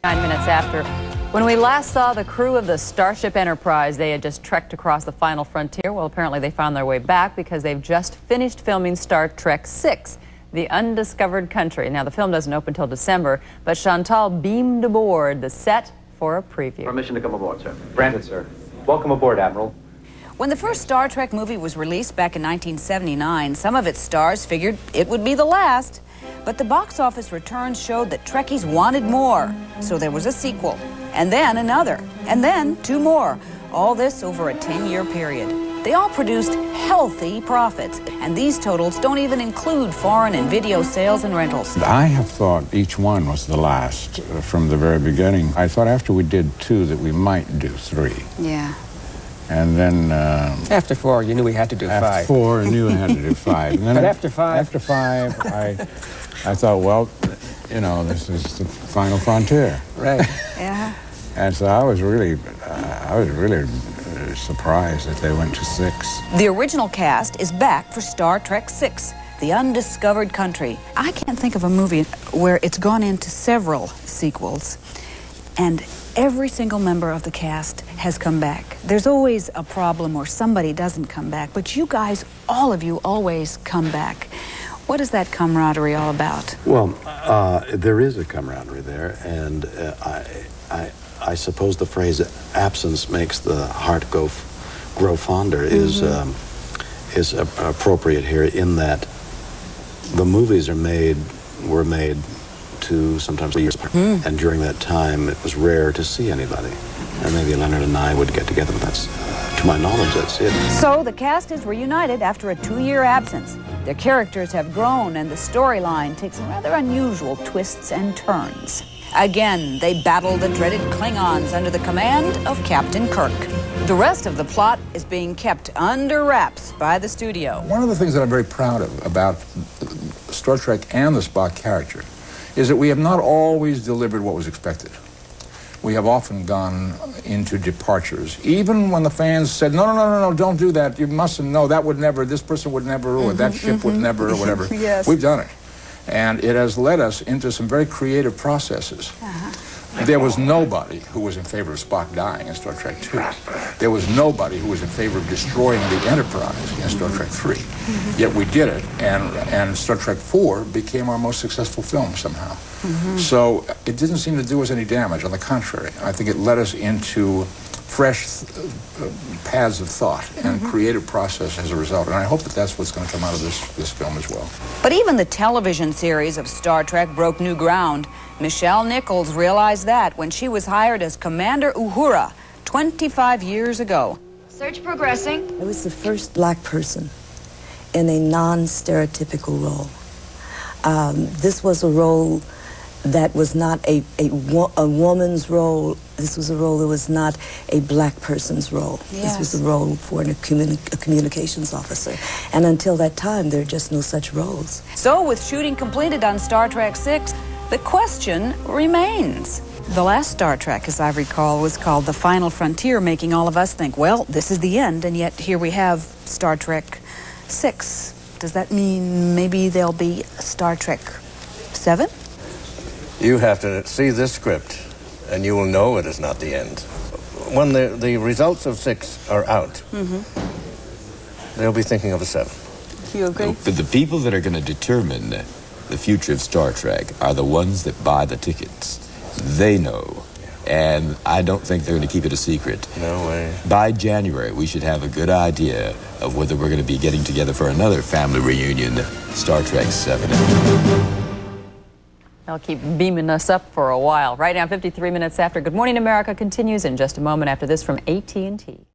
9 minutes after. When we last saw the crew of the Starship Enterprise, they had just trekked across the final frontier. Well, apparently they found their way back because they've just finished filming Star Trek VI, The Undiscovered Country. Now, the film doesn't open until December, but Chantal beamed aboard the set for a preview. Permission to come aboard, sir. Granted, sir. Welcome aboard, Admiral. When the first Star Trek movie was released back in 1979, some of its stars figured it would be the last. But the box office returns showed that Trekkies wanted more. So there was a sequel, and then another, and then two more. All this over a 10-year period. They all produced healthy profits, and these totals don't even include foreign and video sales and rentals. I have thought each one was the last from the very beginning. I thought after we did two that we might do three. Yeah. And then... after four, you knew we had to do five. After four, I knew I had to do five. And then but after five? After five, I thought, well, you know, this is the final frontier. Right. Yeah. And so I was really surprised that they went to six. The original cast is back for Star Trek VI, The Undiscovered Country. I can't think of a movie where it's gone into several sequels, and every single member of the cast has come back. There's always a problem or somebody doesn't come back, but you guys, all of you, always come back. What is that camaraderie all about? Well, there is a camaraderie there, and I suppose the phrase "absence makes the heart grow fonder" is appropriate here, in that the movies were made to sometimes 3 years apart, and during that time it was rare to see anybody. And maybe Leonard and I would get together, but that's, to my knowledge, that's it. So the cast is reunited after a 2-year absence. Their characters have grown, and the storyline takes some rather unusual twists and turns. Again, they battle the dreaded Klingons under the command of Captain Kirk. The rest of the plot is being kept under wraps by the studio. One of the things that I'm very proud of about Star Trek and the Spock character is that we have not always delivered what was expected. We have often gone into departures, even when the fans said, no, don't do that, you mustn't, no, that would never, this person would never, or that ship would never, or whatever. Yes. We've done it. And it has led us into some very creative processes. There was nobody who was in favor of Spock dying in Star Trek II. There was nobody who was in favor of destroying the Enterprise in Star Trek III. Yet we did it, and Star Trek IV became our most successful film somehow. So it didn't seem to do us any damage. On the contrary, I think it led us into fresh paths of thought and creative process as a result. And I hope that that's what's going to come out of this film as well. But even the television series of Star Trek broke new ground. Michelle Nichols realized that when she was hired as Commander Uhura 25 years ago. Search progressing. I was the first black person in a non-stereotypical role. This was a role that was not a woman's role. This was a role that was not a black person's role. Yes. This was a role for a communications officer. And until that time, there are just no such roles. So with shooting completed on Star Trek VI, the question remains. The last Star Trek, as I recall, was called The Final Frontier, making all of us think, well, this is the end, and yet here we have Star Trek VI. Does that mean maybe there'll be Star Trek VII? You have to see this script, and you will know it is not the end. When the results of 6 are out, they'll be thinking of a 7. You agree? But the people that are going to determine the future of Star Trek are the ones that buy the tickets. They know, and I don't think they're going to keep it a secret. No way. By January, we should have a good idea of whether we're going to be getting together for another family reunion, Star Trek VII. They'll keep beaming us up for a while. Right now, 53 minutes after Good Morning America continues in just a moment after this from AT&T.